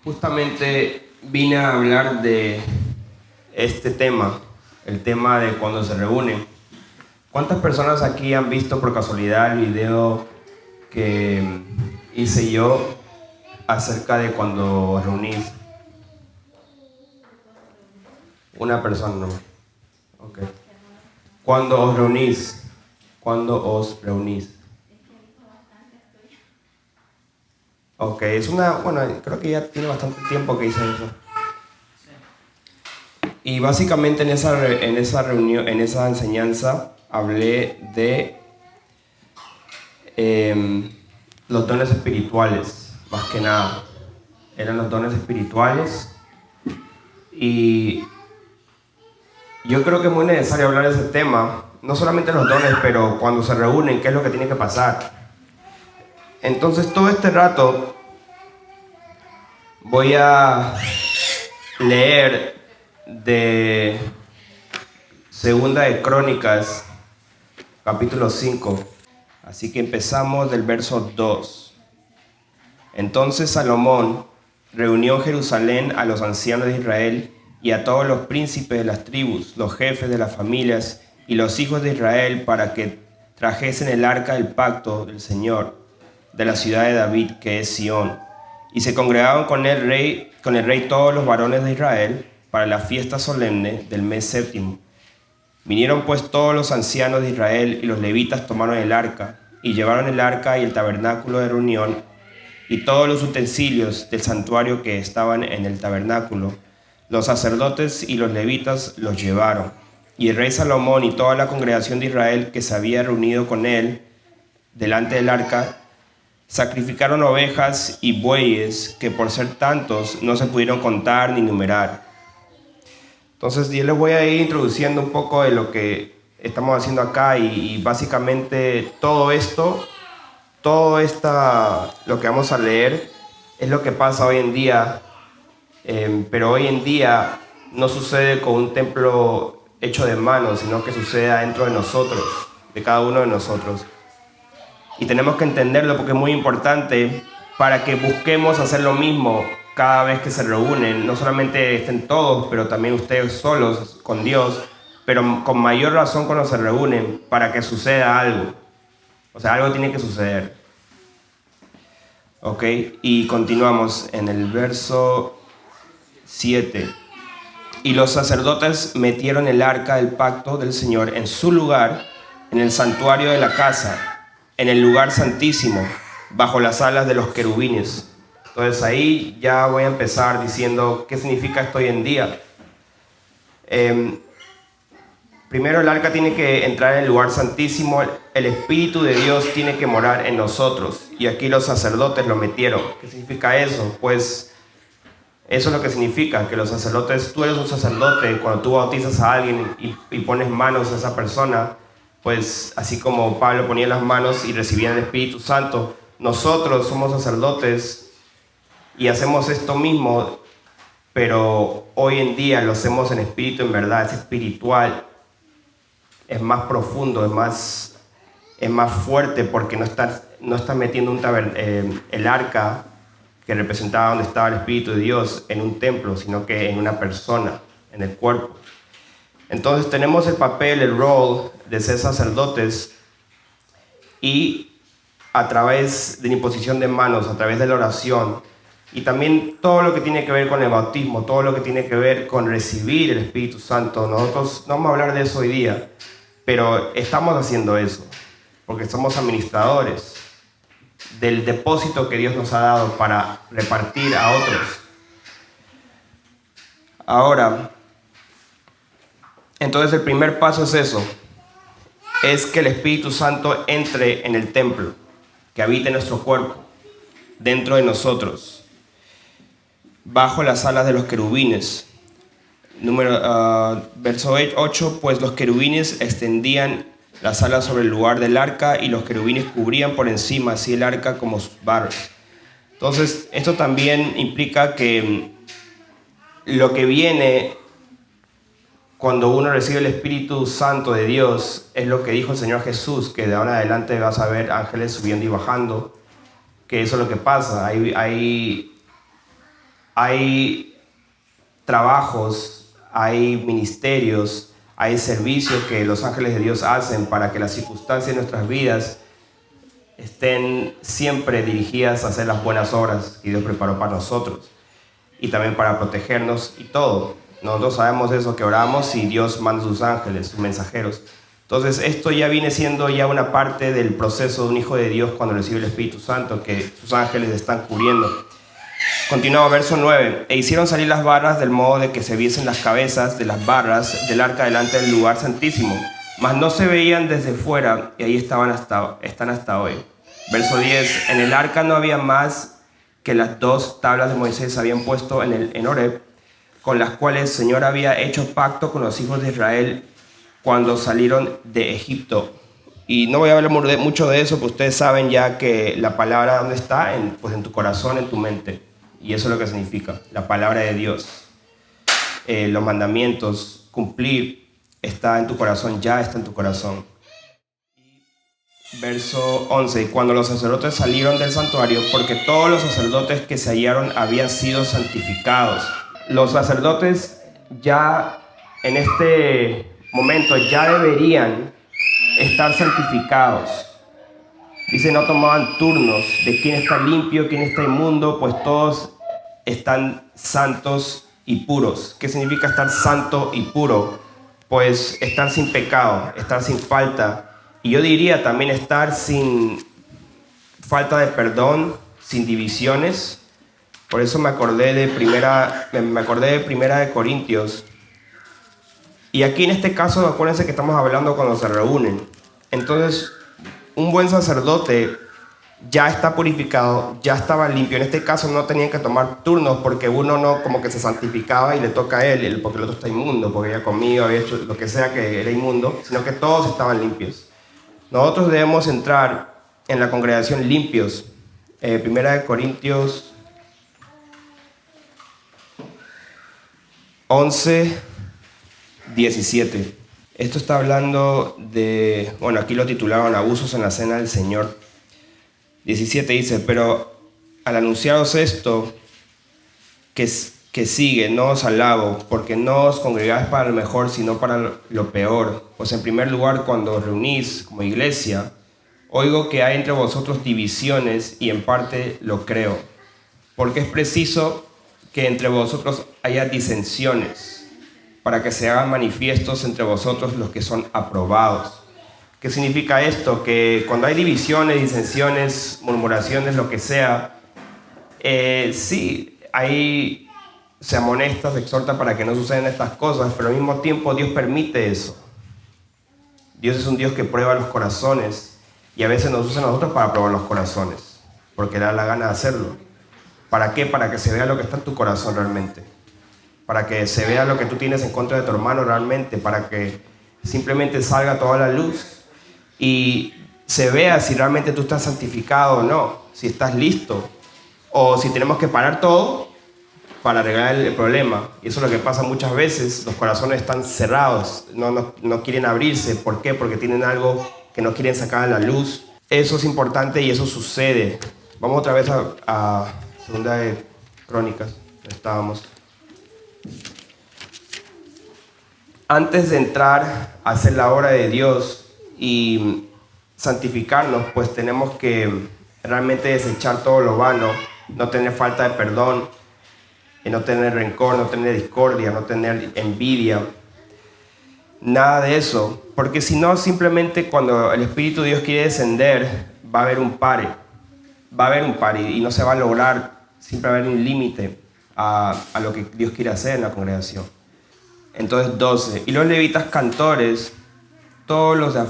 Justamente vine a hablar de este tema, el tema de cuando se reúnen. ¿Cuántas personas aquí han visto por casualidad el video que hice yo acerca de cuando os reunís? Una persona, no. Ok. Cuando os reunís. Cuando os reunís. Ok, es bueno, creo que ya tiene bastante tiempo que hice eso. Y básicamente en esa reunión, en esa enseñanza, hablé de los dones espirituales, más que nada. Eran los dones espirituales. Y yo creo que es muy necesario hablar de ese tema. No solamente los dones, pero cuando se reúnen, qué es lo que tiene que pasar. Entonces todo este rato voy a leer de Segunda de Crónicas, capítulo 5. Así que empezamos del verso 2. Entonces Salomón reunió en Jerusalén a los ancianos de Israel y a todos los príncipes de las tribus, los jefes de las familias y los hijos de Israel para que trajesen el arca del pacto del Señor de la ciudad de David, que es Sión. Y se congregaban con el rey todos los varones de Israel para la fiesta solemne del mes séptimo. Vinieron pues todos los ancianos de Israel y los levitas tomaron el arca y llevaron el arca y el tabernáculo de reunión y todos los utensilios del santuario que estaban en el tabernáculo. Los sacerdotes y los levitas los llevaron. Y el rey Salomón y toda la congregación de Israel que se había reunido con él delante del arca sacrificaron ovejas y bueyes que por ser tantos no se pudieron contar ni numerar. Entonces yo les voy a ir introduciendo un poco de lo que estamos haciendo acá y básicamente todo esto, lo que vamos a leer es lo que pasa hoy en día, pero hoy en día no sucede con un templo hecho de manos, sino que sucede dentro de nosotros, de cada uno de nosotros. Y tenemos que entenderlo porque es muy importante para que busquemos hacer lo mismo cada vez que se reúnen. No solamente estén todos, pero también ustedes solos con Dios, pero con mayor razón cuando se reúnen para que suceda algo. O sea, algo tiene que suceder. Ok, y continuamos en el verso 7. Y los sacerdotes metieron el arca del pacto del Señor en su lugar, en el santuario de la casa, en el lugar santísimo, bajo las alas de los querubines. Entonces ahí ya voy a empezar diciendo qué significa esto hoy en día. Primero, el arca tiene que entrar en el lugar santísimo, el Espíritu de Dios tiene que morar en nosotros, y aquí los sacerdotes lo metieron. ¿Qué significa eso? Pues eso es lo que significa, que los sacerdotes, tú eres un sacerdote, cuando tú bautizas a alguien y pones manos a esa persona, pues así como Pablo ponía las manos y recibía el Espíritu Santo, nosotros somos sacerdotes y hacemos esto mismo, pero hoy en día lo hacemos en espíritu, en verdad, es espiritual, es más profundo, es más fuerte porque no está metiendo el arca que representaba donde estaba el Espíritu de Dios en un templo, sino que en una persona, en el cuerpo. Entonces tenemos el papel, el rol de ser sacerdotes y a través de la imposición de manos, a través de la oración y también todo lo que tiene que ver con el bautismo, todo lo que tiene que ver con recibir el Espíritu Santo. Nosotros no vamos a hablar de eso hoy día, pero estamos haciendo eso porque somos administradores del depósito que Dios nos ha dado para repartir a otros. Ahora, entonces el primer paso es eso, es que el Espíritu Santo entre en el templo, que habite en nuestro cuerpo, dentro de nosotros, bajo las alas de los querubines. Verso 8, pues los querubines extendían las alas sobre el lugar del arca y los querubines cubrían por encima así el arca como sus varos. Entonces esto también implica que lo que viene cuando uno recibe el Espíritu Santo de Dios es lo que dijo el Señor Jesús, que de ahora en adelante vas a ver ángeles subiendo y bajando, que eso es lo que pasa. Hay hay trabajos, hay ministerios, hay servicios que los ángeles de Dios hacen para que las circunstancias de nuestras vidas estén siempre dirigidas a hacer las buenas obras que Dios preparó para nosotros y también para protegernos y todo. Nosotros sabemos eso, que oramos y Dios manda sus ángeles, sus mensajeros. Entonces esto ya viene siendo ya una parte del proceso de un hijo de Dios cuando recibe el Espíritu Santo, que sus ángeles están cubriendo. Continuamos, verso 9. E hicieron salir las barras del modo de que se viesen las cabezas de las barras del arca delante del lugar santísimo, mas no se veían desde fuera, y ahí están hasta hoy. Verso 10. En el arca no había más que las 2 tablas de Moisés habían puesto en Horeb, con las cuales el Señor había hecho pacto con los hijos de Israel cuando salieron de Egipto. Y no voy a hablar mucho de eso, porque ustedes saben ya que la palabra, ¿dónde está? Pues en tu corazón, en tu mente. Y eso es lo que significa, la palabra de Dios. Los mandamientos, cumplir, está en tu corazón, ya está en tu corazón. Verso 11. Y cuando los sacerdotes salieron del santuario, porque todos los sacerdotes que se hallaron habían sido santificados. Los sacerdotes ya en este momento ya deberían estar santificados. Dice, no tomaban turnos de quién está limpio, quién está inmundo, pues todos están santos y puros. ¿Qué significa estar santo y puro? Pues estar sin pecado, estar sin falta. Y yo diría también estar sin falta de perdón, sin divisiones. Por eso me acordé de primera de Corintios. Y aquí en este caso, acuérdense que estamos hablando cuando se reúnen. Entonces, un buen sacerdote ya está purificado, ya estaba limpio. En este caso no tenían que tomar turnos porque uno no como que se santificaba y le toca a él, porque el otro está inmundo, porque había comido, había hecho lo que sea que era inmundo, sino que todos estaban limpios. Nosotros debemos entrar en la congregación limpios. Primera de Corintios 11:17. Esto está hablando de, bueno, aquí lo titularon abusos en la cena del Señor. 17 dice, pero al anunciaros esto que sigue, no os alabo, porque no os congregáis para lo mejor, sino para lo peor. Pues en primer lugar, cuando os reunís como iglesia, oigo que hay entre vosotros divisiones, y en parte lo creo, porque es preciso que entre vosotros haya disensiones, para que se hagan manifiestos entre vosotros los que son aprobados. ¿Qué significa esto? Que cuando hay divisiones, disensiones, murmuraciones, lo que sea, sí, ahí se amonesta, se exhorta para que no sucedan estas cosas, pero al mismo tiempo Dios permite eso. Dios es un Dios que prueba los corazones, y a veces nos usa a nosotros para probar los corazones, porque le da la gana de hacerlo. ¿Para qué? Para que se vea lo que está en tu corazón realmente. Para que se vea lo que tú tienes en contra de tu hermano realmente, para que simplemente salga toda la luz y se vea si realmente tú estás santificado o no, si estás listo, o si tenemos que parar todo para arreglar el problema. Y eso es lo que pasa muchas veces, los corazones están cerrados, no quieren abrirse. ¿Por qué? Porque tienen algo que no quieren sacar a la luz. Eso es importante y eso sucede. Vamos otra vez a Segunda de Crónicas, estábamos. Antes de entrar a hacer la obra de Dios y santificarnos, pues tenemos que realmente desechar todo lo vano, no tener falta de perdón, no tener rencor, no tener discordia, no tener envidia, nada de eso, porque si no, simplemente cuando el Espíritu de Dios quiere descender, va a haber un pare y no se va a lograr, siempre va a haber un límite a lo que Dios quiere hacer en la congregación. Entonces 12. Y los levitas cantores, todos los de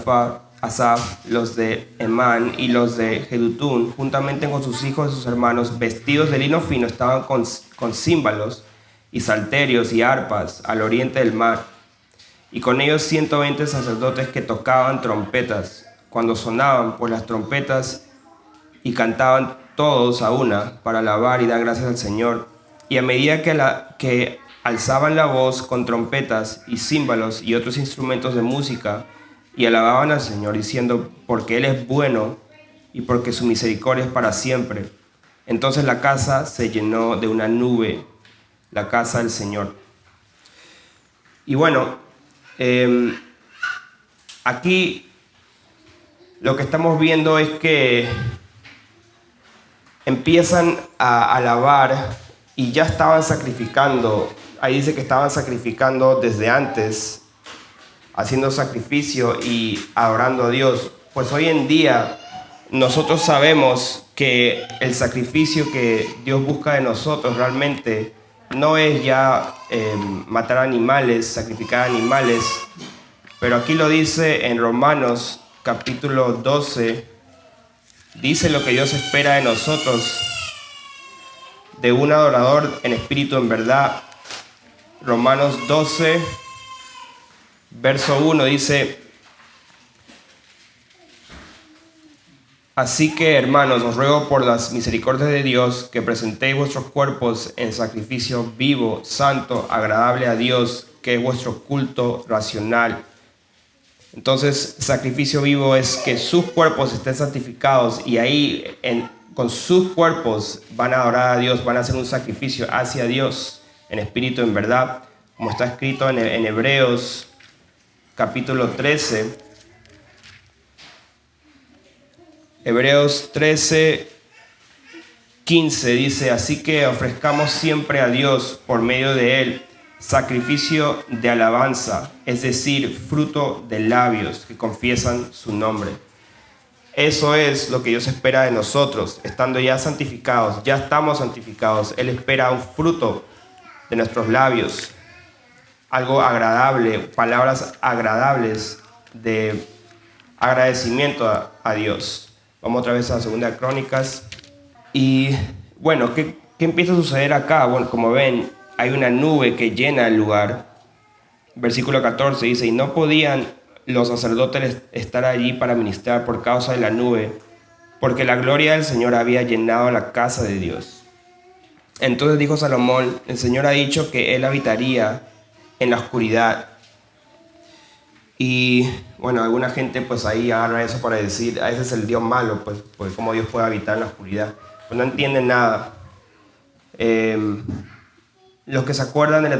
Asaf, los de Emán y los de Jedutún, juntamente con sus hijos y sus hermanos, vestidos de lino fino, estaban con címbalos y salterios y arpas al oriente del mar. Y con ellos 120 sacerdotes que tocaban trompetas, cuando sonaban pues las trompetas, y cantaban todos a una para alabar y dar gracias al Señor. Y a medida que alzaban la voz con trompetas y címbalos y otros instrumentos de música, y alababan al Señor, diciendo, porque Él es bueno y porque su misericordia es para siempre. Entonces la casa se llenó de una nube la casa del Señor. Y bueno, aquí lo que estamos viendo es que empiezan a alabar y ya estaban sacrificando. Ahí dice que estaban sacrificando desde antes, haciendo sacrificio y adorando a Dios. Pues hoy en día nosotros sabemos que el sacrificio que Dios busca de nosotros realmente no es ya matar animales, sacrificar animales, pero aquí lo dice en Romanos capítulo 12, dice lo que Dios espera de nosotros, de un adorador en espíritu en verdad. Romanos 12, verso 1 dice: así que, hermanos, os ruego por las misericordias de Dios que presentéis vuestros cuerpos en sacrificio vivo, santo, agradable a Dios, que es vuestro culto racional. Entonces, sacrificio vivo es que sus cuerpos estén santificados y ahí con sus cuerpos van a adorar a Dios, van a hacer un sacrificio hacia Dios en espíritu, en verdad, como está escrito en Hebreos capítulo 13. Hebreos 13, 15 dice: así que ofrezcamos siempre a Dios por medio de Él sacrificio de alabanza, es decir, fruto de labios que confiesan su nombre. Eso es lo que Dios espera de nosotros, estando ya santificados, ya estamos santificados. Él espera un fruto de nuestros labios, algo agradable, palabras agradables de agradecimiento a Dios. Vamos otra vez a 2 Crónicas. Y bueno, ¿qué empieza a suceder acá? Bueno, como ven, hay una nube que llena el lugar. Versículo 14 dice: y no podían los sacerdotes estar allí para ministrar por causa de la nube, porque la gloria del Señor había llenado la casa de Dios. Entonces dijo Salomón: el Señor ha dicho que Él habitaría en la oscuridad. Y bueno, alguna gente pues ahí agarra eso para decir: ese es el Dios malo, pues cómo Dios puede habitar en la oscuridad. Pues no entienden nada. Los que se acuerdan de la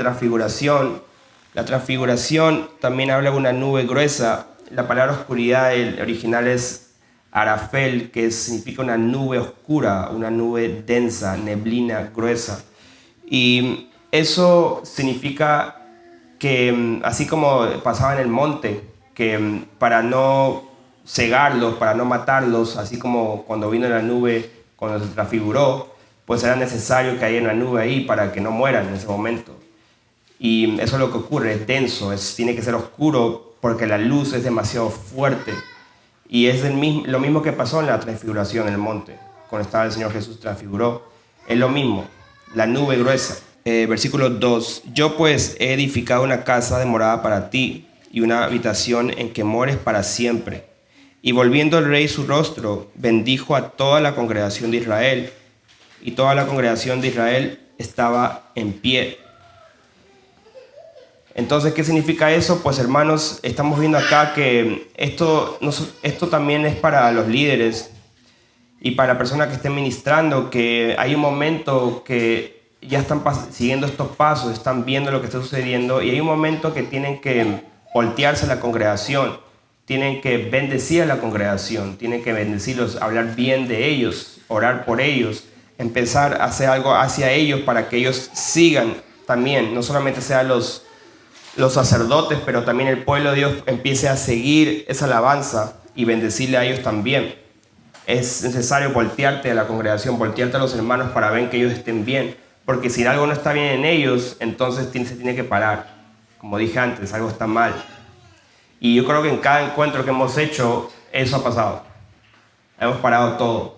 transfiguración también habla de una nube gruesa. La palabra oscuridad, el original es arafel, que significa una nube oscura, una nube densa, neblina, gruesa. Y eso significa que, así como pasaba en el monte, que para no cegarlos, para no matarlos, así como cuando vino la nube, cuando se transfiguró, pues era necesario que haya una nube ahí para que no mueran en ese momento. Y eso es lo que ocurre, es denso, tiene que ser oscuro porque la luz es demasiado fuerte. Y es lo mismo que pasó en la transfiguración en el monte, cuando estaba el Señor Jesús transfiguró. Es lo mismo, la nube gruesa. Versículo 2: yo pues he edificado una casa de morada para ti y una habitación en que mores para siempre. Y volviendo el rey su rostro, bendijo a toda la congregación de Israel, y toda la congregación de Israel estaba en pie. Entonces, ¿qué significa eso? Pues hermanos, estamos viendo acá que esto también es para los líderes y para la persona que esté ministrando, que hay un momento que ya están siguiendo estos pasos, están viendo lo que está sucediendo, y hay un momento que tienen que voltearse a la congregación, tienen que bendecir a la congregación, tienen que bendecirlos, hablar bien de ellos, orar por ellos, empezar a hacer algo hacia ellos para que ellos sigan también, no solamente sean los sacerdotes, pero también el pueblo de Dios empiece a seguir esa alabanza y bendecirle a ellos también. Es necesario voltearte a la congregación, voltearte a los hermanos para ver que ellos estén bien, porque si algo no está bien en ellos, entonces se tiene que parar. Como dije antes, algo está mal. Y yo creo que en cada encuentro que hemos hecho, eso ha pasado. Hemos parado todo.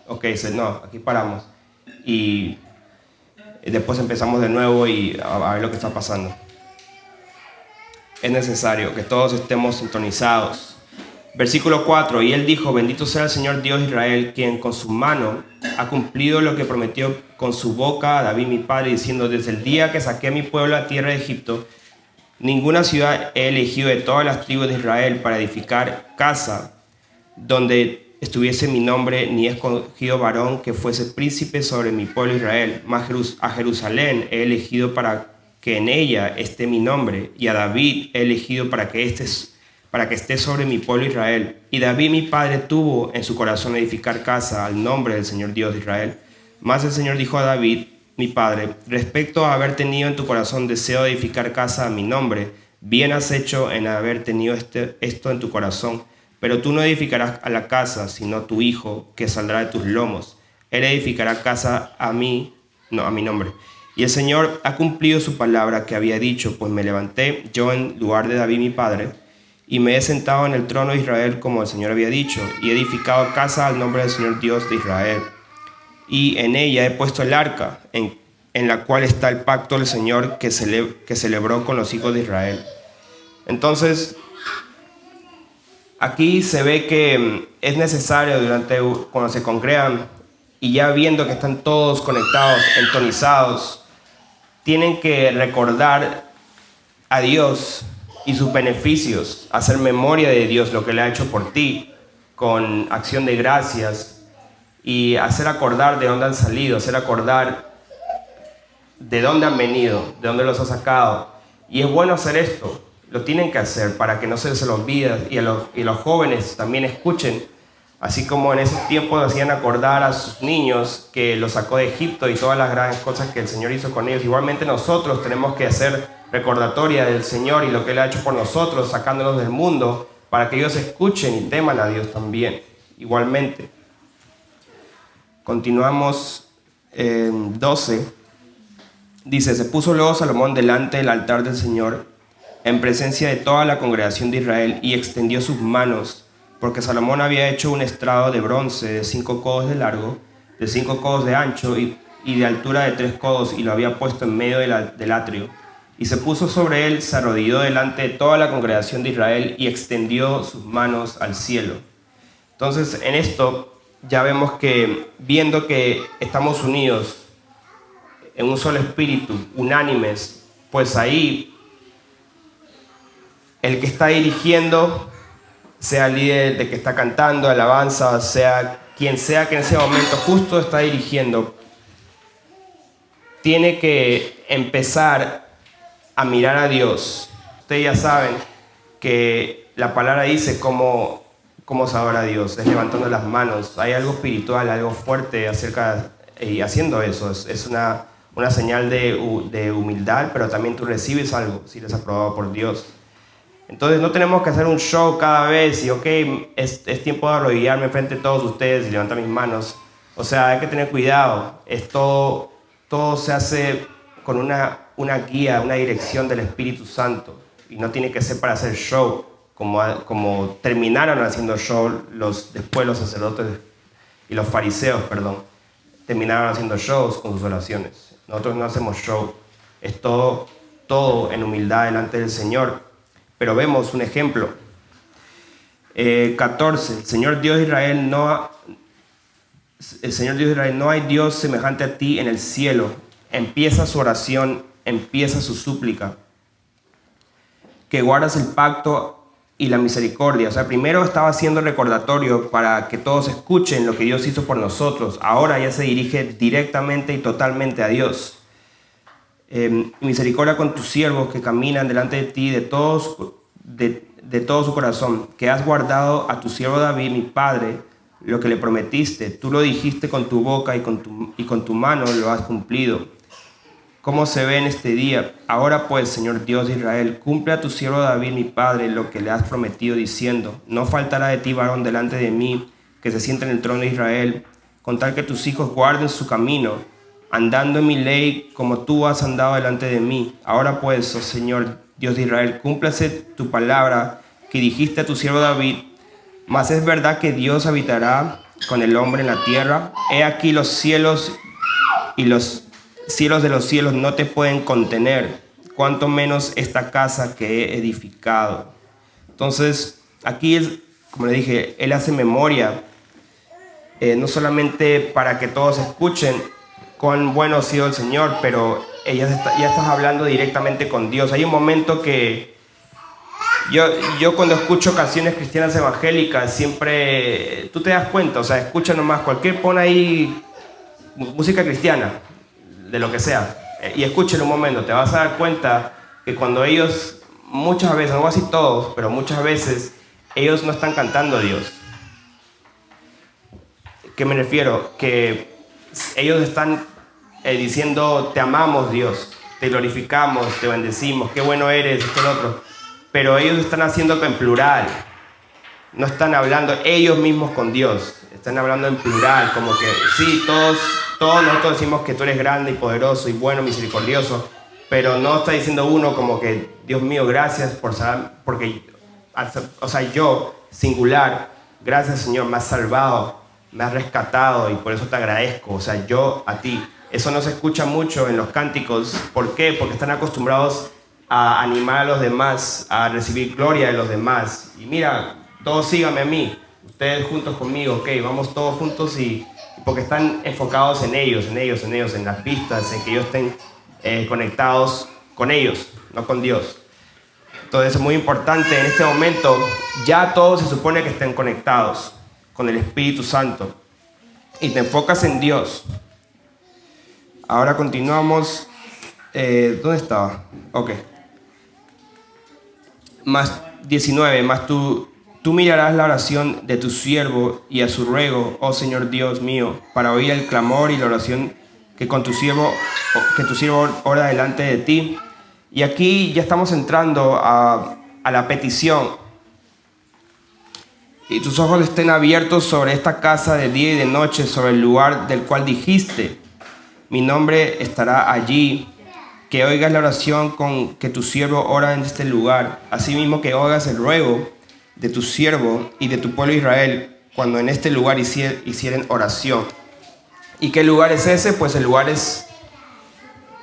Ok, no, aquí paramos. Y después empezamos de nuevo y a ver lo que está pasando. Es necesario que todos estemos sintonizados. Versículo 4: y él dijo: bendito sea el Señor Dios de Israel, quien con su mano ha cumplido lo que prometió con su boca a David mi padre, diciendo: desde el día que saqué a mi pueblo a tierra de Egipto, ninguna ciudad he elegido de todas las tribus de Israel para edificar casa donde estuviese mi nombre, ni he escogido varón que fuese príncipe sobre mi pueblo Israel. Mas a Jerusalén he elegido para que en ella esté mi nombre, y a David he elegido para que esté sobre mi pueblo Israel. Y David mi padre tuvo en su corazón edificar casa al nombre del Señor Dios de Israel. Mas el Señor dijo a David mi padre: respecto a haber tenido en tu corazón deseo de edificar casa a mi nombre, bien has hecho en haber tenido esto en tu corazón. Pero tú no edificarás a la casa, sino tu hijo, que saldrá de tus lomos. Él edificará casa a mi nombre. Y el Señor ha cumplido su palabra que había dicho, pues me levanté yo en lugar de David mi padre, y me he sentado en el trono de Israel como el Señor había dicho, y he edificado casa al nombre del Señor Dios de Israel. Y en ella he puesto el arca, en la cual está el pacto del Señor que celebró con los hijos de Israel. Entonces, aquí se ve que es necesario cuando se congregan y ya viendo que están todos conectados, entonizados, tienen que recordar a Dios y sus beneficios, hacer memoria de Dios, lo que le ha hecho por ti, con acción de gracias, y hacer acordar de dónde han salido, hacer acordar de dónde han venido, de dónde los ha sacado. Y es bueno hacer esto, lo tienen que hacer para que no se les olvide, y los jóvenes también escuchen, así como en esos tiempos hacían acordar a sus niños que los sacó de Egipto y todas las grandes cosas que el Señor hizo con ellos. Igualmente nosotros tenemos que hacer recordatoria del Señor y lo que Él ha hecho por nosotros, sacándolos del mundo, para que ellos escuchen y teman a Dios también. Igualmente. Continuamos en 12. Dice: se puso luego Salomón delante del altar del Señor, en presencia de toda la congregación de Israel, y extendió sus manos, porque Salomón había hecho un estrado de bronce de 5 codos de largo, de 5 codos de ancho y de altura de 3 codos, y lo había puesto en medio del atrio. Y se puso sobre él, se arrodilló delante de toda la congregación de Israel y extendió sus manos al cielo. Entonces, en esto ya vemos que, viendo que estamos unidos en un solo espíritu, unánimes, pues ahí el que está dirigiendo, sea el líder de que está cantando alabanza, sea que en ese momento justo está dirigiendo, tiene que empezar a mirar a Dios. Ustedes ya saben que la palabra dice cómo se adora a Dios, es levantando las manos. Hay algo espiritual, algo fuerte y haciendo eso. Es una señal de humildad, pero también tú recibes algo si eres aprobado por Dios. Entonces no tenemos que hacer un show cada vez y es tiempo de arrodillarme frente a todos ustedes y levantar mis manos. O sea, hay que tener cuidado. Todo se hace con una guía, una dirección del Espíritu Santo, y no tiene que ser para hacer show, como terminaron haciendo show después los sacerdotes y los fariseos, terminaron haciendo shows con sus oraciones. Nosotros no hacemos show, es todo en humildad delante del Señor. Pero vemos un ejemplo. 14. El Señor Dios de Israel no hay Dios semejante a ti en el cielo. Empieza su oración, empieza su súplica. Que guardas el pacto y la misericordia. O sea, primero estaba haciendo recordatorio para que todos escuchen lo que Dios hizo por nosotros. Ahora ya se dirige directamente y totalmente a Dios. Misericordia con tus siervos que caminan delante de ti de todo su corazón, que has guardado a tu siervo David, mi padre, lo que le prometiste. Tú lo dijiste con tu boca y con tu mano lo has cumplido. ¿Cómo se ve en este día? Ahora pues, Señor Dios de Israel, cumple a tu siervo David, mi padre, lo que le has prometido, diciendo: no faltará de ti varón delante de mí, que se siente en el trono de Israel, con tal que tus hijos guarden su camino, andando en mi ley como tú has andado delante de mí. Ahora pues, oh Señor Dios de Israel, cúmplase tu palabra que dijiste a tu siervo David. Mas es verdad que Dios habitará con el hombre en la tierra. He aquí los cielos y los cielos de los cielos no te pueden contener, cuanto menos esta casa que he edificado. Entonces, aquí como le dije, él hace memoria, no solamente para que todos escuchen cuán bueno ha sido el Señor, pero ya estás hablando directamente con Dios. Hay un momento que Yo cuando escucho canciones cristianas evangélicas, siempre, tú te das cuenta, o sea, escucha nomás, pon ahí música cristiana, de lo que sea, y escúchalo un momento, te vas a dar cuenta que cuando ellos, muchas veces, no voy a decir todos, pero muchas veces, ellos no están cantando a Dios. ¿Qué me refiero? Que ellos están diciendo, te amamos Dios, te glorificamos, te bendecimos, qué bueno eres, esto y lo otro. Pero ellos están haciendo en plural. No están hablando ellos mismos con Dios. Están hablando en plural, como que sí, todos nosotros decimos que tú eres grande y poderoso y bueno, misericordioso. Pero no está diciendo uno como que, Dios mío, gracias por saber, porque, o sea, yo, singular, gracias Señor, me has salvado, me has rescatado y por eso te agradezco. O sea, yo a ti. Eso no se escucha mucho en los cánticos. ¿Por qué? Porque están acostumbrados a animar a los demás, a recibir gloria de los demás. Y mira, todos síganme a mí, ustedes juntos conmigo, ok, vamos todos juntos y porque están enfocados en ellos, en las pistas, en que ellos estén conectados con ellos, no con Dios. Entonces es muy importante en este momento, ya todos se supone que estén conectados con el Espíritu Santo y te enfocas en Dios. Ahora continuamos. ¿Dónde estaba? Ok. Más 19, más tú mirarás la oración de tu siervo y a su ruego, oh Señor Dios mío, para oír el clamor y la oración que tu siervo ora delante de ti. Y aquí ya estamos entrando a la petición. Y tus ojos estén abiertos sobre esta casa de día y de noche, sobre el lugar del cual dijiste, mi nombre estará allí. Que oigas la oración con que tu siervo ora en este lugar, asimismo que oigas el ruego de tu siervo y de tu pueblo Israel cuando en este lugar hicieren oración. ¿Y qué lugar es ese? Pues el lugar es,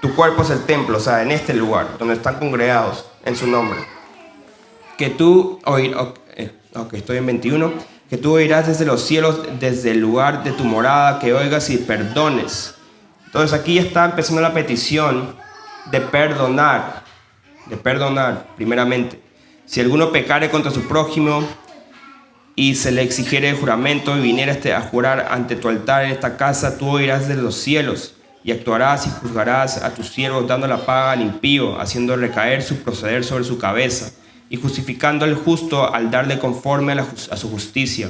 tu cuerpo es el templo, o sea, en este lugar, donde están congregados en su nombre. Que tú estoy en 21, que tú oirás desde los cielos, desde el lugar de tu morada, que oigas y perdones. Entonces aquí está empezando la petición de perdonar primeramente. Si alguno pecare contra su prójimo y se le exigiere juramento y viniera a jurar ante tu altar en esta casa, tú oirás desde los cielos y actuarás y juzgarás a tus siervos dando la paga al impío, haciendo recaer su proceder sobre su cabeza y justificando al justo al darle conforme a su justicia.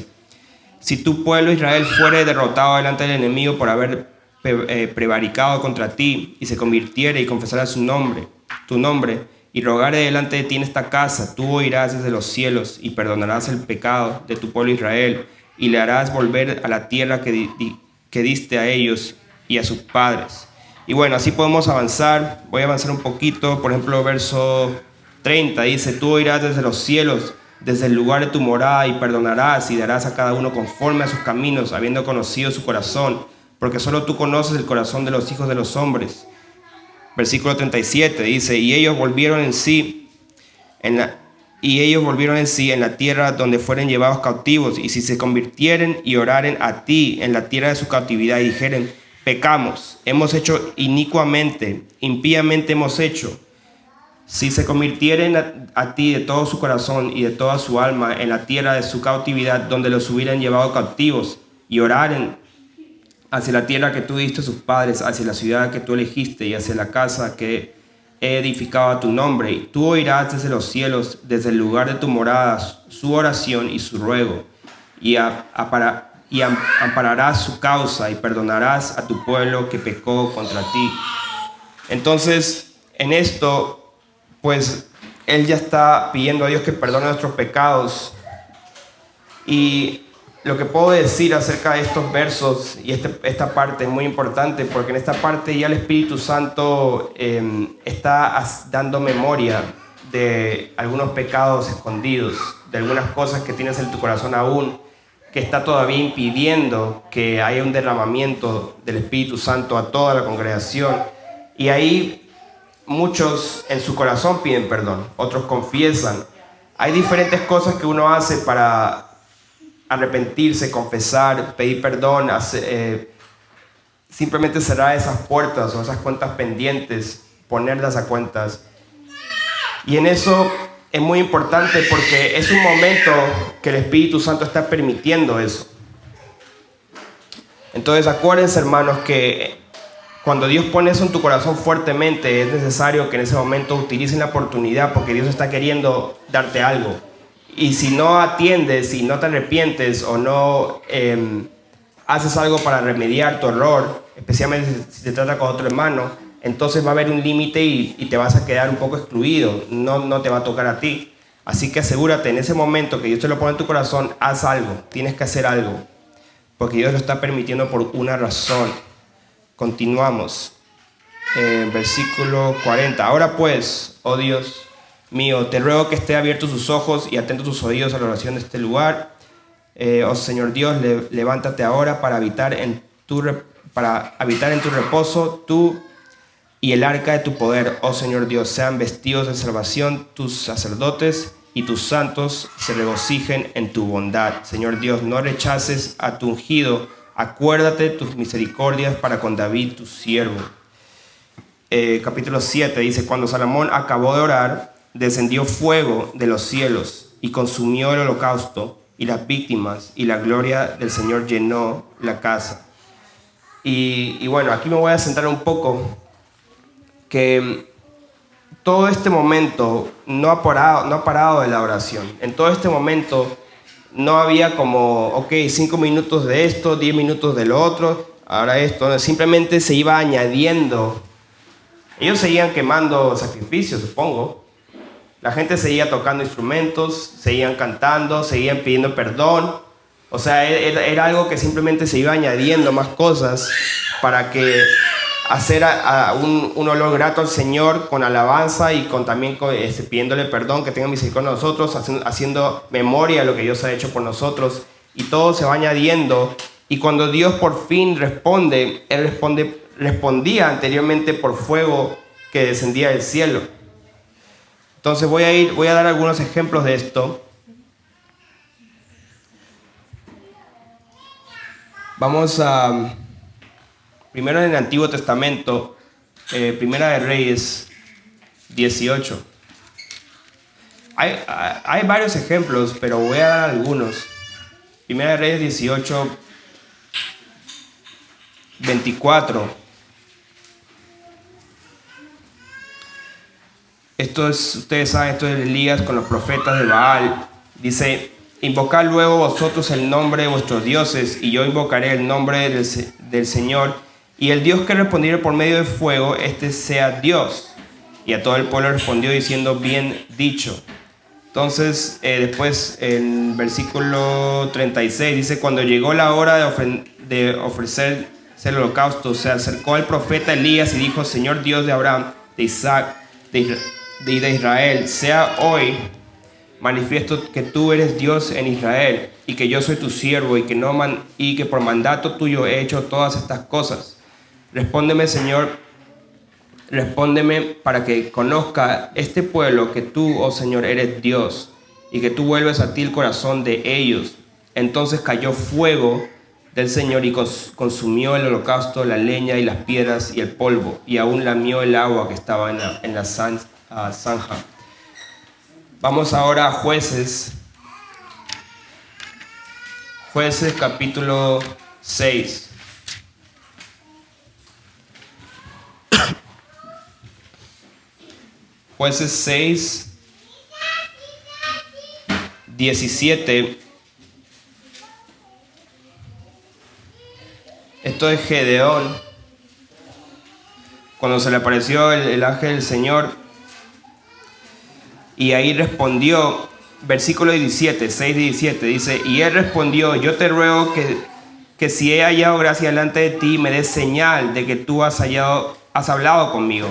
Si tu pueblo Israel fuere derrotado delante del enemigo por haber prevaricado contra ti y se convirtiere y confesara tu nombre y rogare delante de ti en esta casa, tú oirás desde los cielos y perdonarás el pecado de tu pueblo Israel y le harás volver a la tierra que diste a ellos y a sus padres. Y bueno, así podemos avanzar. Voy a avanzar un poquito. Por ejemplo, verso 30 dice, tú oirás desde los cielos, desde el lugar de tu morada, y perdonarás y darás a cada uno conforme a sus caminos, habiendo conocido su corazón, porque solo tú conoces el corazón de los hijos de los hombres. Versículo 37 dice, y ellos volvieron en sí en la tierra donde fueren llevados cautivos, y si se convirtieren y oraren a ti en la tierra de su cautividad y dijeren, pecamos, hemos hecho inicuamente, impíamente hemos hecho. Si se convirtieren a ti de todo su corazón y de toda su alma en la tierra de su cautividad donde los hubieran llevado cautivos y oraren hacia la tierra que tú diste a sus padres, hacia la ciudad que tú elegiste y hacia la casa que he edificado a tu nombre, y tú oirás desde los cielos, desde el lugar de tu morada, su oración y su ruego, y ampararás su causa y perdonarás a tu pueblo que pecó contra ti. Entonces, en esto, pues, él ya está pidiendo a Dios que perdone nuestros pecados. Y lo que puedo decir acerca de estos versos y esta parte es muy importante, porque en esta parte ya el Espíritu Santo está dando memoria de algunos pecados escondidos, de algunas cosas que tienes en tu corazón aún, que está todavía impidiendo que haya un derramamiento del Espíritu Santo a toda la congregación. Y ahí muchos en su corazón piden perdón, otros confiesan. Hay diferentes cosas que uno hace para arrepentirse, confesar, pedir perdón, simplemente cerrar esas puertas o esas cuentas pendientes, ponerlas a cuentas. Y en eso es muy importante porque es un momento que el Espíritu Santo está permitiendo eso. Entonces acuérdense, hermanos, que cuando Dios pone eso en tu corazón fuertemente, es necesario que en ese momento utilicen la oportunidad porque Dios está queriendo darte algo. Y si no atiendes, si no te arrepientes o no haces algo para remediar tu error, especialmente si te trata con otro hermano, entonces va a haber un límite y te vas a quedar un poco excluido, no te va a tocar a ti. Así que asegúrate en ese momento que Dios te lo pone en tu corazón, haz algo, tienes que hacer algo, porque Dios lo está permitiendo por una razón. Continuamos. Versículo 40. Ahora pues, oh Dios mío, te ruego que esté abiertos tus ojos y atentos tus oídos a la oración de este lugar. Oh Señor Dios, levántate ahora para habitar en tu reposo, tú y el arca de tu poder. Oh Señor Dios, sean vestidos de salvación tus sacerdotes y tus santos se regocijen en tu bondad. Señor Dios, no rechaces a tu ungido, acuérdate de tus misericordias para con David tu siervo. Capítulo 7 dice, cuando Salomón acabó de orar, descendió fuego de los cielos y consumió el holocausto y las víctimas, y la gloria del Señor llenó la casa. Y bueno, aquí me voy a centrar un poco, que todo este momento no ha parado de la oración. En todo este momento no había como, ok, 5 minutos de esto, 10 minutos de lo otro, ahora esto. Simplemente se iba añadiendo. Ellos seguían quemando sacrificios, supongo. La gente seguía tocando instrumentos, seguían cantando, seguían pidiendo perdón. O sea, era algo que simplemente se iba añadiendo más cosas para que hacer un olor grato al Señor con alabanza y también pidiéndole perdón, que tenga misericordia de nosotros, haciendo memoria de lo que Dios ha hecho por nosotros. Y todo se va añadiendo. Y cuando Dios por fin responde, Él respondía anteriormente por fuego que descendía del cielo. Entonces voy a dar algunos ejemplos de esto. Vamos a, primero en el Antiguo Testamento, Primera de Reyes 18. Hay varios ejemplos, pero voy a dar algunos. Primera de Reyes 18, 24. Ustedes saben, esto es Elías con los profetas de Baal. Dice, invocad luego vosotros el nombre de vuestros dioses, y yo invocaré el nombre del Señor, y el Dios que respondiere por medio de fuego, este sea Dios. Y a todo el pueblo respondió diciendo, bien dicho. Entonces, después, en versículo 36, dice, cuando llegó la hora de ofrecerse el holocausto, se acercó el profeta Elías y dijo, Señor Dios de Abraham, de Isaac, de Israel, sea hoy manifiesto que tú eres Dios en Israel y que yo soy tu siervo y que por mandato tuyo he hecho todas estas cosas. Respóndeme, Señor, respóndeme para que conozca este pueblo que tú, oh Señor, eres Dios y que tú vuelves a ti el corazón de ellos. Entonces cayó fuego del Señor y consumió el holocausto, la leña y las piedras y el polvo, y aún lamió el agua que estaba en la zanja. Vamos ahora a Jueces. Jueces capítulo 6. Jueces 6, 17. Esto es Gedeón. Cuando se le apareció el ángel del Señor. Y ahí respondió, versículo 17, 6:17, dice, y él respondió, yo te ruego que si he hallado gracia delante de ti, me des señal de que tú has hablado conmigo.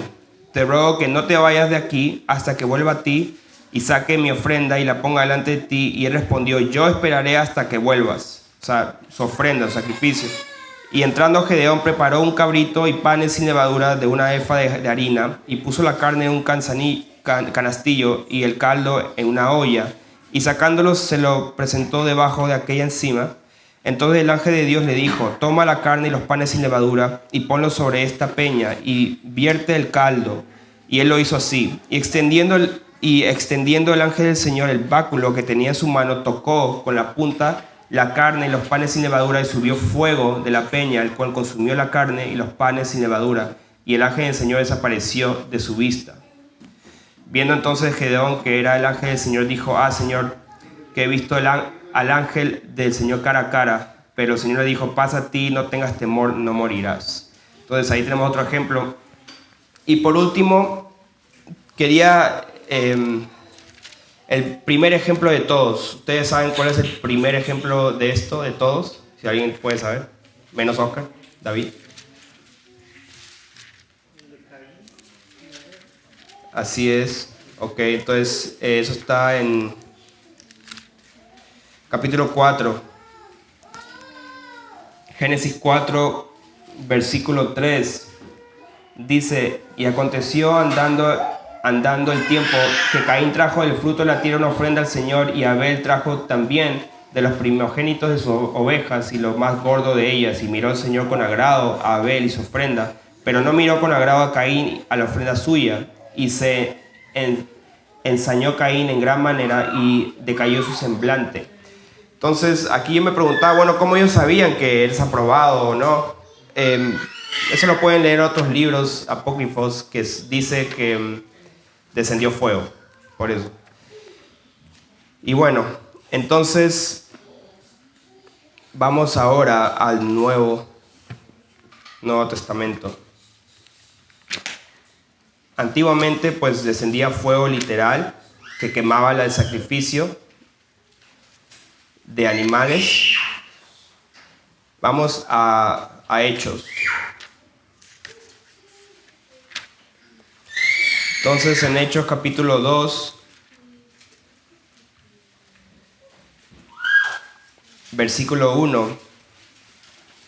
Te ruego que no te vayas de aquí hasta que vuelva a ti y saque mi ofrenda y la ponga delante de ti. Y él respondió, yo esperaré hasta que vuelvas. O sea, su ofrenda, su sacrificio. Y entrando Gedeón preparó un cabrito y panes sin levadura de una efa de harina y puso la carne en un canastillo y el caldo en una olla, y sacándolo se lo presentó debajo de aquella encima. Entonces el ángel de Dios le dijo, toma la carne y los panes sin levadura y ponlo sobre esta peña y vierte el caldo. Y él lo hizo así, y extendiendo Y extendiendo el ángel del Señor el báculo que tenía en su mano, tocó con la punta la carne y los panes sin levadura, y subió fuego de la peña, el cual consumió la carne y los panes sin levadura, y el ángel del Señor desapareció de su vista. Viendo entonces Gedeón que era el ángel del Señor, dijo: Señor, que he visto al ángel del Señor cara a cara. Pero el Señor le dijo: pasa a ti, no tengas temor, no morirás. Entonces ahí tenemos otro ejemplo. Y por último, quería el primer ejemplo de todos. ¿Ustedes saben cuál es el primer ejemplo de esto, de todos? Si alguien puede saber. Menos Oscar, David. Así es. Ok, entonces eso está en capítulo 4. Génesis 4, versículo 3. Dice: y aconteció andando el tiempo, que Caín trajo del fruto de la tierra una ofrenda al Señor, y Abel trajo también de los primogénitos de sus ovejas y lo más gordo de ellas. Y miró el Señor con agrado a Abel y su ofrenda, pero no miró con agrado a Caín a la ofrenda suya. Y se ensañó Caín en gran manera y decayó su semblante. Entonces aquí yo me preguntaba, bueno, ¿cómo ellos sabían que él es aprobado o no? Eso lo pueden leer en otros libros apócrifos, que dice que descendió fuego, por eso. Y bueno, entonces vamos ahora al Nuevo Testamento. Antiguamente pues descendía fuego literal que quemaba el sacrificio de animales. Vamos a Hechos. Entonces en Hechos capítulo 2, versículo 1,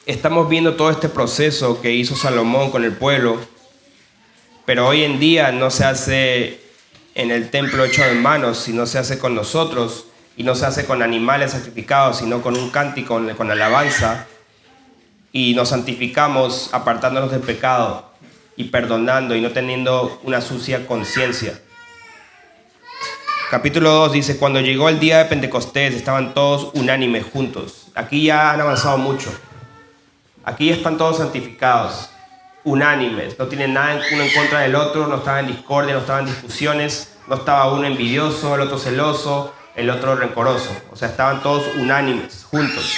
estamos viendo todo este proceso que hizo Salomón con el pueblo, pero hoy en día no se hace en el templo hecho de manos, sino se hace con nosotros, y no se hace con animales sacrificados, sino con un cántico, con alabanza, y nos santificamos apartándonos del pecado y perdonando y no teniendo una sucia conciencia. Capítulo 2 dice: cuando llegó el día de Pentecostés estaban todos unánimes juntos. Aquí ya han avanzado mucho. Aquí están todos santificados, unánimes, no tienen nada uno en contra del otro, no estaban en discordia, no estaban en discusiones, no estaba uno envidioso, el otro celoso, el otro rencoroso. O sea, estaban todos unánimes, juntos.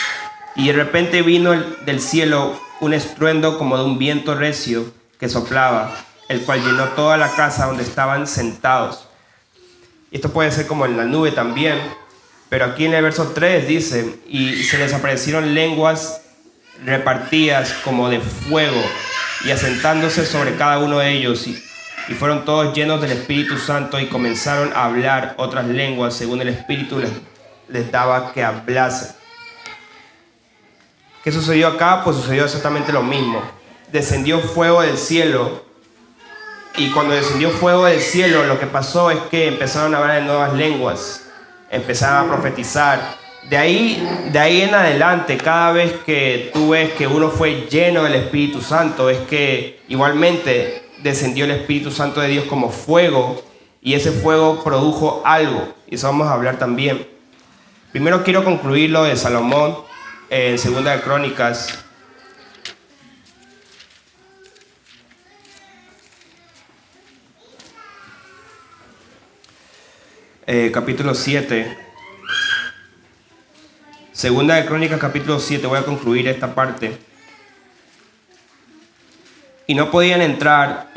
Y de repente vino del cielo un estruendo como de un viento recio que soplaba, el cual llenó toda la casa donde estaban sentados. Esto puede ser como en la nube también, pero aquí en el verso 3 dice: y se les aparecieron lenguas repartidas como de fuego, y asentándose sobre cada uno de ellos, y fueron todos llenos del Espíritu Santo, y comenzaron a hablar otras lenguas según el Espíritu les daba que hablasen. ¿Qué sucedió acá? Pues sucedió exactamente lo mismo. Descendió fuego del cielo, y cuando descendió fuego del cielo, lo que pasó es que empezaron a hablar en nuevas lenguas, empezaron a profetizar. De ahí en adelante, cada vez que tú ves que uno fue lleno del Espíritu Santo, es que igualmente descendió el Espíritu Santo de Dios como fuego, y ese fuego produjo algo, y eso vamos a hablar también. Primero quiero concluir lo de Salomón en Segunda de Crónicas. Capítulo 7. Segunda de Crónicas, capítulo 7. Voy a concluir esta parte. Y no podían entrar,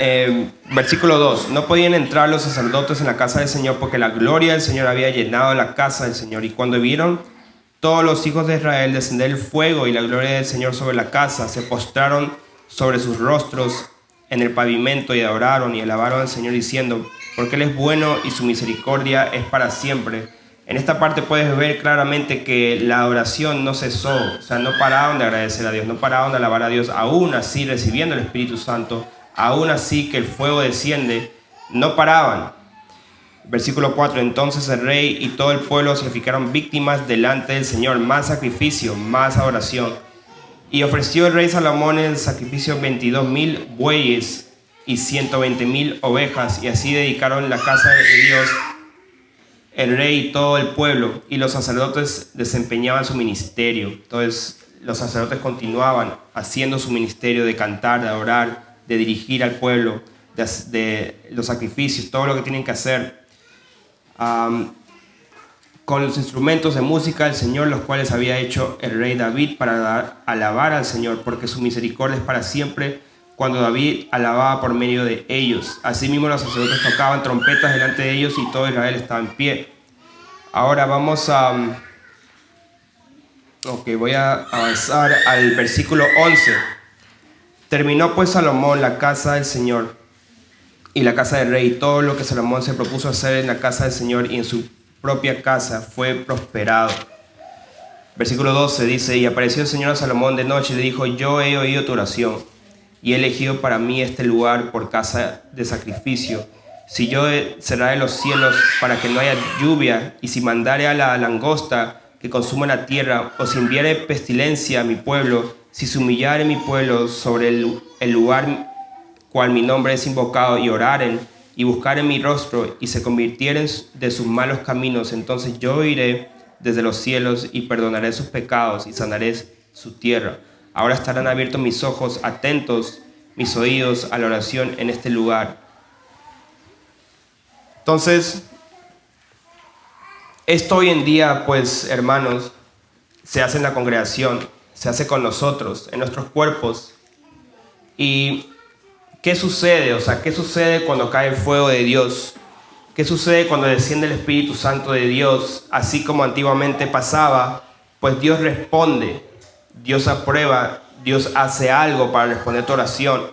versículo 2, no podían entrar los sacerdotes en la casa del Señor, porque la gloria del Señor había llenado la casa del Señor. Y cuando vieron todos los hijos de Israel descender el fuego y la gloria del Señor sobre la casa, se postraron sobre sus rostros en el pavimento y adoraron y alabaron al Señor diciendo: porque Él es bueno y su misericordia es para siempre. En esta parte puedes ver claramente que la adoración no cesó, o sea, no pararon de agradecer a Dios, no pararon de alabar a Dios, aún así recibiendo el Espíritu Santo, aún así que el fuego desciende, no paraban. Versículo 4, entonces el rey y todo el pueblo sacrificaron víctimas delante del Señor, más sacrificio, más adoración. Y ofreció el rey Salomón en el sacrificio 22,000 bueyes y 120,000 ovejas, y así dedicaron la casa de Dios el rey y todo el pueblo, y los sacerdotes desempeñaban su ministerio. Entonces los sacerdotes continuaban haciendo su ministerio de cantar, de adorar, de dirigir al pueblo, de los sacrificios, todo lo que tienen que hacer. Con los instrumentos de música del Señor, los cuales había hecho el rey David para alabar al Señor, porque su misericordia es para siempre, cuando David alababa por medio de ellos. Asimismo los sacerdotes tocaban trompetas delante de ellos y todo Israel estaba en pie. Ahora vamos a... voy a avanzar al versículo 11. Terminó pues Salomón la casa del Señor y la casa del rey, todo lo que Salomón se propuso hacer en la casa del Señor y en su propia casa fue prosperado. Versículo 12 dice: y apareció el Señor a Salomón de noche y le dijo: yo he oído tu oración y he elegido para mí este lugar por casa de sacrificio. Si yo cerrare los cielos para que no haya lluvia, y si mandare a la langosta que consuma la tierra, o si enviare pestilencia a mi pueblo, si se humillare mi pueblo sobre el lugar cual mi nombre es invocado, y oraren y buscaren mi rostro, y se convirtieren de sus malos caminos, entonces yo iré desde los cielos y perdonaré sus pecados y sanaré su tierra. Ahora estarán abiertos mis ojos, atentos mis oídos a la oración en este lugar. Entonces, esto hoy en día, pues, hermanos, se hace en la congregación, se hace con nosotros, en nuestros cuerpos. ¿Y qué sucede? O sea, ¿qué sucede cuando cae el fuego de Dios? ¿Qué sucede cuando desciende el Espíritu Santo de Dios? Así como antiguamente pasaba, pues Dios responde. Dios aprueba, Dios hace algo para responder tu oración.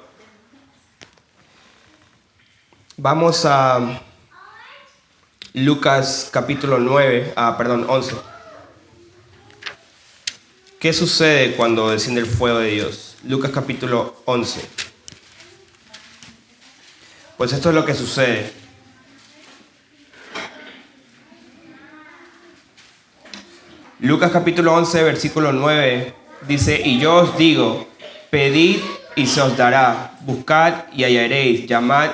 Vamos a Lucas capítulo 11. ¿Qué sucede cuando desciende el fuego de Dios? Lucas capítulo 11. Pues esto es lo que sucede. Lucas capítulo 11, versículo 9. Dice: y yo os digo, pedid y se os dará, buscad y hallaréis, llamad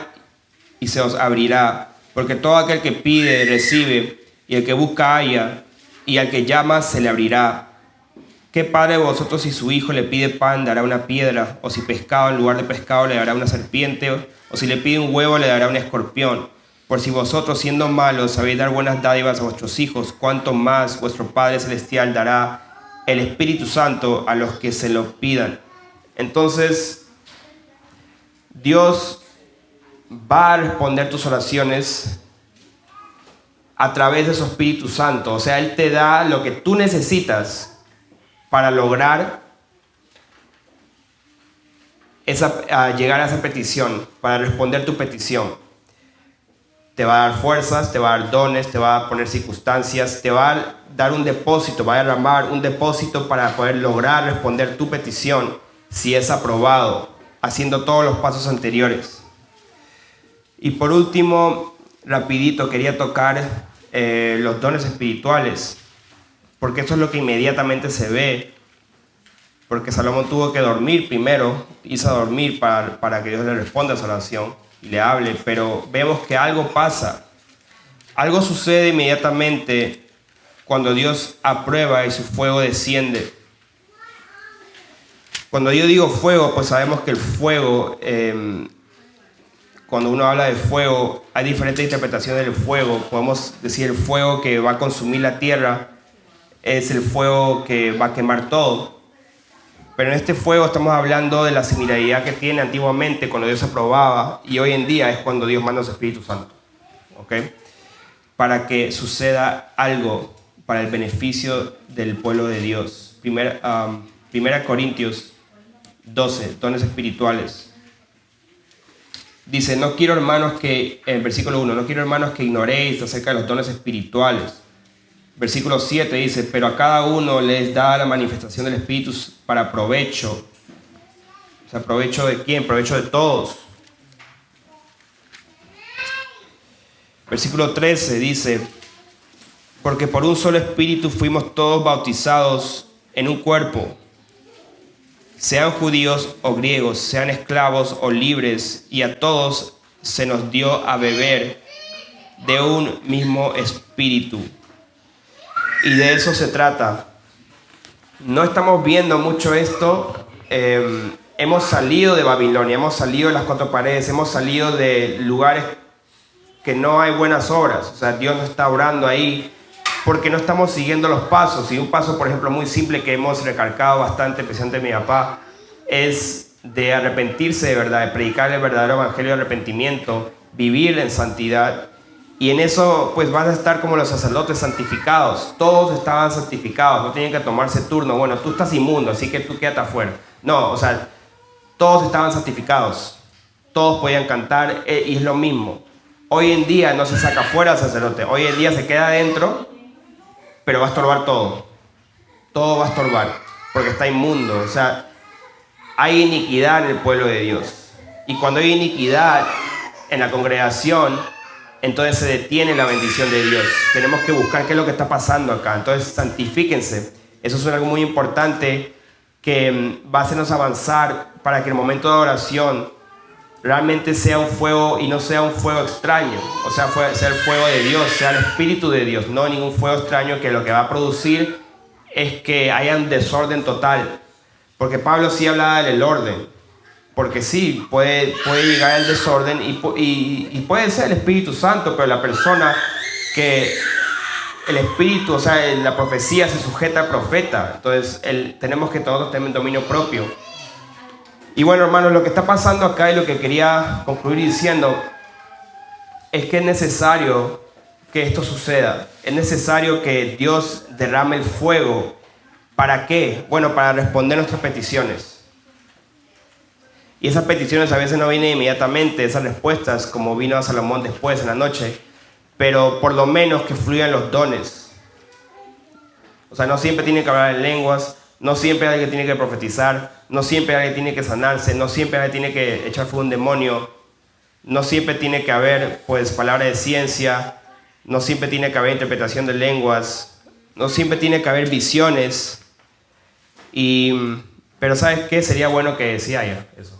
y se os abrirá. Porque todo aquel que pide, recibe, y el que busca, halla, y al que llama, se le abrirá. ¿Qué padre de vosotros, si su hijo le pide pan, dará una piedra? O si pescado, en lugar de pescado, le dará una serpiente? O si le pide un huevo, le dará un escorpión. Por si vosotros, siendo malos, sabéis dar buenas dádivas a vuestros hijos, cuánto más vuestro Padre Celestial dará el Espíritu Santo a los que se lo pidan. Entonces, Dios va a responder tus oraciones a través de su Espíritu Santo. O sea, Él te da lo que tú necesitas para lograr llegar a esa petición, para responder tu petición. Te va a dar fuerzas, te va a dar dones, te va a poner circunstancias, te va a dar un depósito, va a derramar un depósito para poder lograr responder tu petición si es aprobado, haciendo todos los pasos anteriores. Y por último, rapidito, quería tocar los dones espirituales, porque esto es lo que inmediatamente se ve, porque Salomón tuvo que dormir primero, hizo dormir para que Dios le responda a esa oración y le hable, pero vemos que algo pasa, algo sucede inmediatamente cuando Dios aprueba y su fuego desciende. Cuando yo digo fuego, pues sabemos que el fuego, cuando uno habla de fuego, hay diferentes interpretaciones del fuego. Podemos decir el fuego que va a consumir la tierra es el fuego que va a quemar todo. Pero en este fuego estamos hablando de la similaridad que tiene antiguamente cuando Dios aprobaba, y hoy en día es cuando Dios manda su Espíritu Santo, ¿ok? Para que suceda algo para el beneficio del pueblo de Dios. Primera Corintios 12, dones espirituales. Dice, no quiero hermanos que, en versículo 1, no quiero hermanos que ignoréis acerca de los dones espirituales. Versículo 7 dice, pero a cada uno les da la manifestación del Espíritu para provecho. O sea, ¿provecho de quién? Provecho de todos. Versículo 13 dice, porque por un solo Espíritu fuimos todos bautizados en un cuerpo, sean judíos o griegos, sean esclavos o libres, y a todos se nos dio a beber de un mismo espíritu. Y de eso se trata. No estamos viendo mucho esto. Hemos salido de Babilonia, hemos salido de las cuatro paredes, hemos salido de lugares que no hay buenas obras. O sea, Dios no está obrando ahí porque no estamos siguiendo los pasos. Y un paso, por ejemplo, muy simple que hemos recalcado bastante, especialmente mi papá, es de arrepentirse de verdad, de predicar el verdadero evangelio de arrepentimiento, vivir en santidad. Y en eso pues van a estar como los sacerdotes santificados. Todos estaban santificados, no tienen que tomarse turno. Bueno, tú estás inmundo, así que tú quédate afuera. No, o sea, todos estaban santificados. Todos podían cantar y es lo mismo. Hoy en día no se saca fuera al sacerdote. Hoy en día se queda adentro, pero va a estorbar todo. Todo va a estorbar, porque está inmundo. O sea, hay iniquidad en el pueblo de Dios. Y cuando hay iniquidad en la congregación, entonces se detiene la bendición de Dios. Tenemos que buscar qué es lo que está pasando acá. Entonces santifíquense. Eso es algo muy importante que va a hacernos avanzar para que el momento de oración realmente sea un fuego y no sea un fuego extraño. O sea, sea el fuego de Dios, sea el Espíritu de Dios, no ningún fuego extraño que lo que va a producir es que haya un desorden total. Porque Pablo sí hablaba del orden. Porque sí, puede llegar el desorden y puede ser el Espíritu Santo, pero la persona que el Espíritu, o sea, la profecía se sujeta al profeta. Entonces tenemos que todos tener dominio propio. Y bueno, hermanos, lo que está pasando acá y lo que quería concluir diciendo es que es necesario que esto suceda. Es necesario que Dios derrame el fuego. ¿Para qué? Bueno, para responder nuestras peticiones. Y esas peticiones a veces no vienen inmediatamente, esas respuestas, como vino a Salomón después en la noche, pero por lo menos que fluyan los dones. O sea, no siempre tiene que hablar en lenguas, no siempre alguien tiene que profetizar, no siempre alguien tiene que sanarse, no siempre alguien tiene que echar fuera un demonio, no siempre tiene que haber pues palabra de ciencia, no siempre tiene que haber interpretación de lenguas, no siempre tiene que haber visiones. Pero ¿sabes qué? Sería bueno que sí haya eso.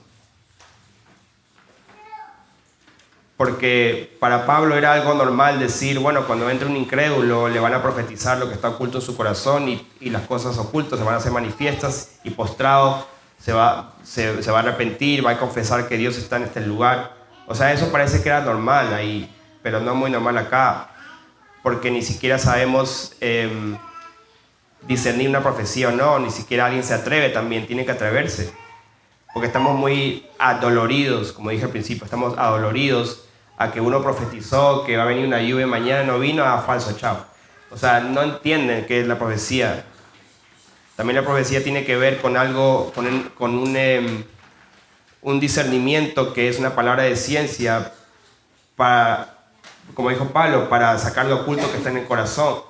Porque para Pablo era algo normal decir, bueno, cuando entre un incrédulo le van a profetizar lo que está oculto en su corazón y las cosas ocultas se van a hacer manifiestas y postrado se va a arrepentir, va a confesar que Dios está en este lugar. O sea, eso parece que era normal ahí, pero no muy normal acá, porque ni siquiera sabemos discernir una profecía o no, ni siquiera alguien se atreve también, tiene que atreverse. Porque estamos muy adoloridos, como dije al principio, estamos adoloridos a que uno profetizó que va a venir una lluvia mañana, no vino, a falso, chao. O sea, no entienden qué es la profecía. También la profecía tiene que ver con algo, con un discernimiento que es una palabra de ciencia para, como dijo Pablo, para sacar lo oculto que está en el corazón,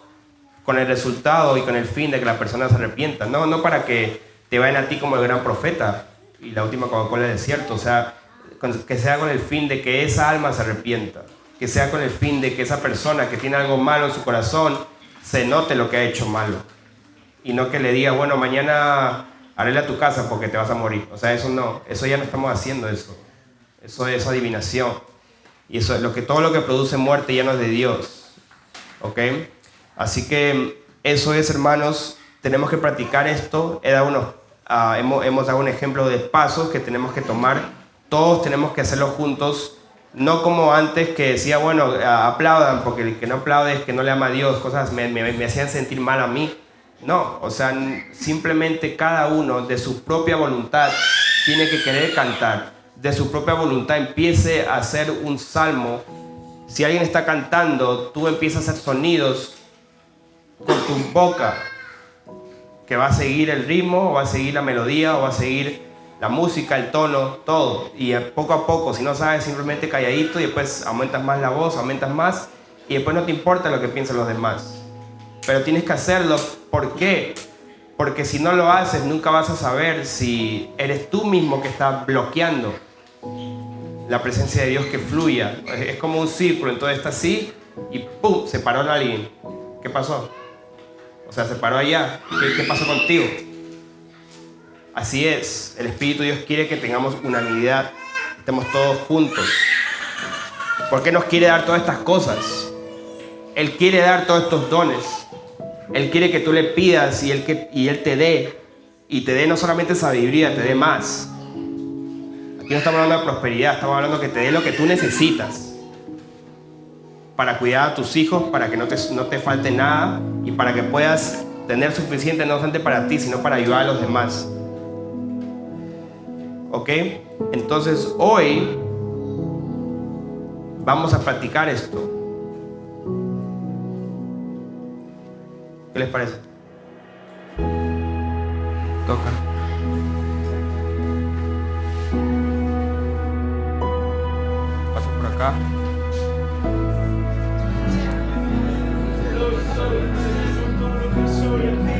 con el resultado y con el fin de que la persona se arrepienta. No para que te vayan a ti como el gran profeta y la última Coca-Cola del desierto, o sea, que sea con el fin de que esa alma se arrepienta, que sea con el fin de que esa persona que tiene algo malo en su corazón se note lo que ha hecho malo y no que le diga, bueno, mañana arregla tu casa porque te vas a morir. O sea, eso no, eso ya no estamos haciendo eso es adivinación y eso es todo lo que produce muerte ya no es de Dios, ¿ok? Así que eso es, hermanos, tenemos que practicar esto. Hemos dado un ejemplo de pasos que tenemos que tomar. Todos tenemos que hacerlo juntos, no como antes que decía, bueno, aplaudan, porque el que no aplaude es que no le ama a Dios, cosas me hacían sentir mal a mí. No, o sea, simplemente cada uno de su propia voluntad tiene que querer cantar, de su propia voluntad empiece a hacer un salmo. Si alguien está cantando, tú empiezas a hacer sonidos con tu boca, que va a seguir el ritmo, o va a seguir la melodía, o va a seguir la música, el tono, todo. Y poco a poco, si no sabes, simplemente calladito y después aumentas más la voz, aumentas más y después no te importa lo que piensan los demás. Pero tienes que hacerlo. ¿Por qué? Porque si no lo haces, nunca vas a saber si eres tú mismo que estás bloqueando la presencia de Dios que fluya. Es como un círculo, entonces está así y ¡pum! Se paró alguien. ¿Qué pasó? O sea, se paró allá. ¿Qué pasó contigo? Así es, el Espíritu de Dios quiere que tengamos unanimidad, estemos todos juntos. ¿Por qué nos quiere dar todas estas cosas? Él quiere dar todos estos dones. Él quiere que tú le pidas y Él te dé. Y te dé no solamente sabiduría, te dé más. Aquí no estamos hablando de prosperidad, estamos hablando de que te dé lo que tú necesitas para cuidar a tus hijos, para que no te falte nada y para que puedas tener suficiente no solamente para ti, sino para ayudar a los demás. ¿Ok? Entonces hoy vamos a practicar esto. ¿Qué les parece? Toca. Paso por acá. Todo lo que soy